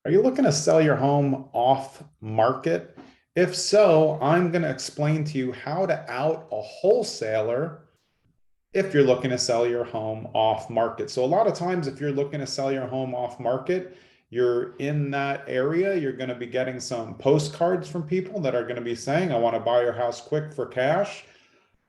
Are you looking to sell your home off market? If so, I'm going to explain to you how to out a wholesaler if you're looking to sell your home off market. So a lot of times if you're looking to sell your home off market, you're in that area, you're going to be getting some postcards from people that are going to be saying, I want to buy your house quick for cash.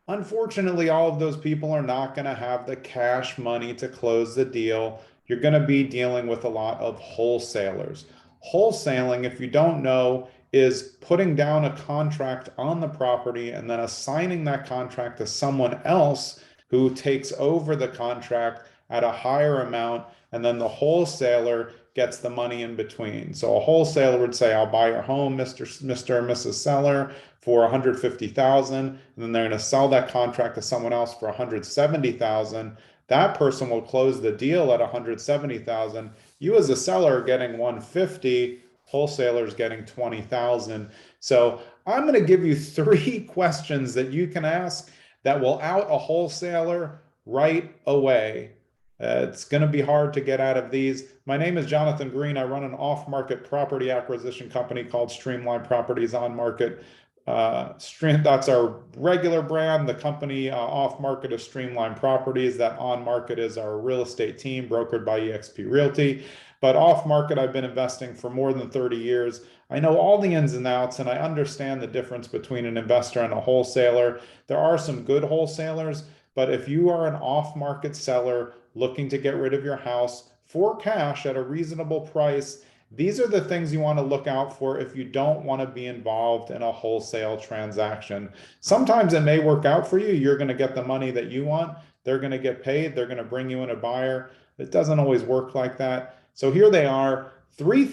Unfortunately, all of those people are not going to have the cash money to close the deal. You're going to be dealing with a lot of wholesalers. Wholesaling, if you don't know, is putting down a contract on the property and then assigning that contract to someone else who takes over the contract at a higher amount, and then the wholesaler gets the money in between. So a wholesaler would say, I'll buy your home, Mr. and Mrs. Seller, for 150,000, and then they're going to sell that contract to someone else for 170,000. That person will close the deal at 170,000. You as a seller are getting 150, wholesalers getting 20,000. So I'm going to give you 3 questions that you can ask that will out a wholesaler right away. It's going to be hard to get out of these. My name is Jonathan Green. I run an off-market property acquisition company called Streamline Properties On Market. That's our regular brand. The company off-market is Streamline Properties. That on-market is our real estate team brokered by eXp Realty. But off-market, I've been investing for more than 30 years. I know all the ins and outs, and I understand the difference between an investor and a wholesaler. There are some good wholesalers, but if you are an off-market seller looking to get rid of your house for cash at a reasonable price, these are the things you want to look out for if you don't want to be involved in a wholesale transaction. Sometimes it may work out for you. You're going to get the money that you want. They're going to get paid. They're going to bring you in a buyer. It doesn't always work like that. So here they are, 3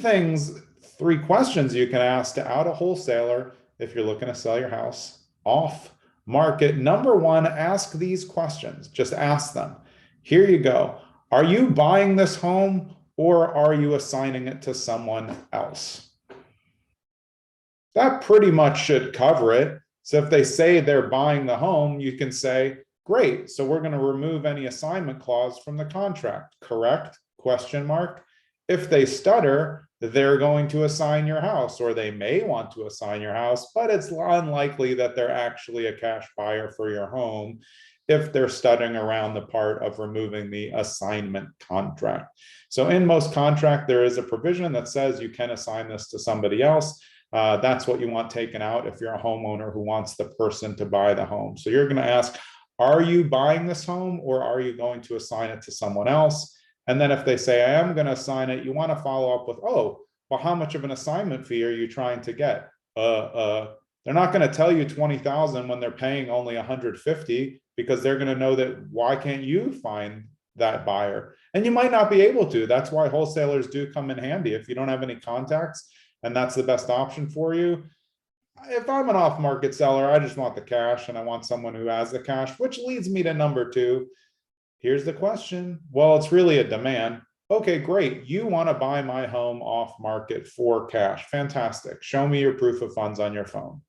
questions you can ask to out a wholesaler if you're looking to sell your house off market. Number 1, ask these questions. Just ask them. Here you go. Are you buying this home or are you assigning it to someone else? That pretty much should cover it. So if they say they're buying the home, you can say, great, so we're going to remove any assignment clause from the contract, correct? Question mark. If they stutter, they're going to assign your house, or they may want to assign your house, but it's unlikely that they're actually a cash buyer for your home if they're stuttering around the part of removing the assignment contract. So in most contract, there is a provision that says you can assign this to somebody else. That's what you want taken out if you're a homeowner who wants the person to buy the home. So you're going to ask, are you buying this home or are you going to assign it to someone else? And then if they say, I am going to assign it, you want to follow up with, oh, well, how much of an assignment fee are you trying to get? They're not going to tell you 20,000 when they're paying only 150, because they're going to know that why can't you find that buyer? And you might not be able to. That's why wholesalers do come in handy. If you don't have any contacts and that's the best option for you. If I'm an off-market seller, I just want the cash and I want someone who has the cash, which leads me to number 2. Here's the question. Well, it's really a demand. Okay, great. You want to buy my home off market for cash. Fantastic. Show me your proof of funds on your phone.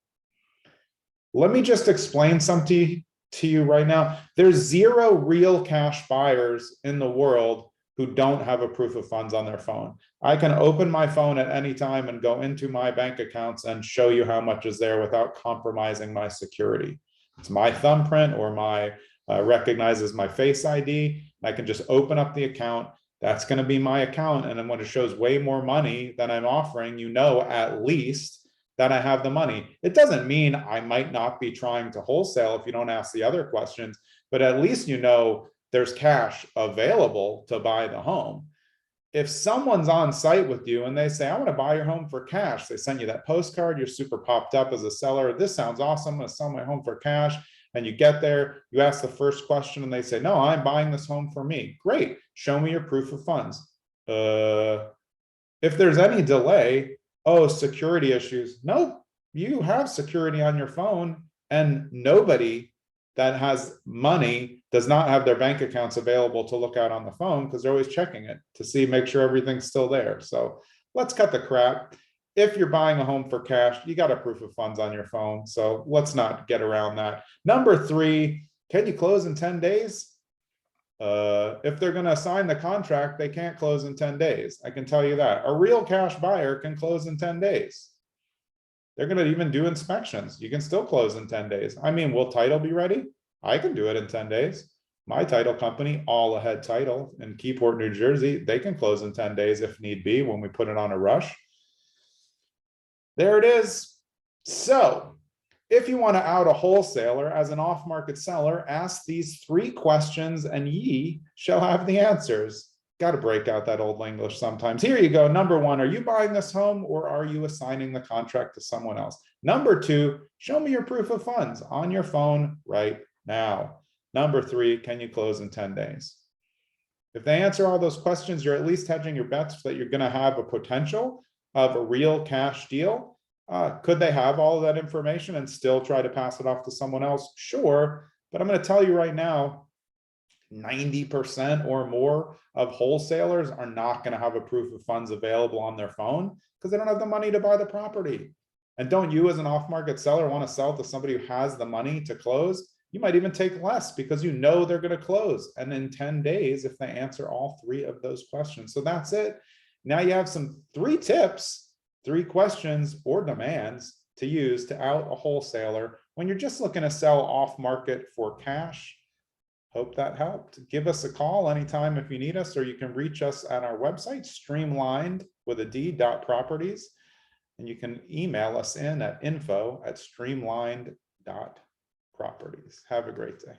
Let me just explain something to you right now. There's 0 real cash buyers in the world who don't have a proof of funds on their phone. I can open my phone at any time and go into my bank accounts and show you how much is there without compromising my security. It's my thumbprint or my recognizes my Face ID. I can just open up the account. That's going to be my account. And then when it shows way more money than I'm offering, you know, at least that I have the money. It doesn't mean I might not be trying to wholesale if you don't ask the other questions, but at least you know there's cash available to buy the home. If someone's on site with you and they say, I want to buy your home for cash, they send you that postcard, you're super popped up as a seller. This sounds awesome. I'm going to sell my home for cash. And you get there, you ask the first question and they say, no, I'm buying this home for me. Great. Show me your proof of funds. If there's any delay, oh, security issues. Nope, you have security on your phone, and nobody that has money does not have their bank accounts available to look at on the phone because they're always checking it to see, make sure everything's still there. So let's cut the crap. If you're buying a home for cash, you got a proof of funds on your phone. So let's not get around that. Number 3, can you close in 10 days? If they're going to sign the contract, they can't close in 10 days. I can tell you that. A real cash buyer can close in 10 days. They're going to even do inspections. You can still close in 10 days. I mean, will title be ready? I can do it in 10 days. My title company, All Ahead Title in Keyport, New Jersey, they can close in 10 days if need be when we put it on a rush. There it is. So if you want to out a wholesaler as an off-market seller, ask these 3 questions and ye shall have the answers. Got to break out that old English sometimes. Here you go. Number 1, are you buying this home or are you assigning the contract to someone else? Number 2, show me your proof of funds on your phone right now. Number 3, can you close in 10 days? If they answer all those questions, you're at least hedging your bets that you're going to have a potential of a real cash deal. Could they have all of that information and still try to pass it off to someone else? Sure. But I'm going to tell you right now, 90% or more of wholesalers are not going to have a proof of funds available on their phone because they don't have the money to buy the property. And don't you as an off-market seller want to sell to somebody who has the money to close? You might even take less because you know they're going to close. And in 10 days, if they answer all 3 of those questions. So that's it. Now you have 3 tips, 3 questions or demands to use to out a wholesaler when you're just looking to sell off market for cash. Hope that helped. Give us a call anytime if you need us, or you can reach us at our website, streamlined.properties. And you can email us in at info@streamlined.properties. Have a great day.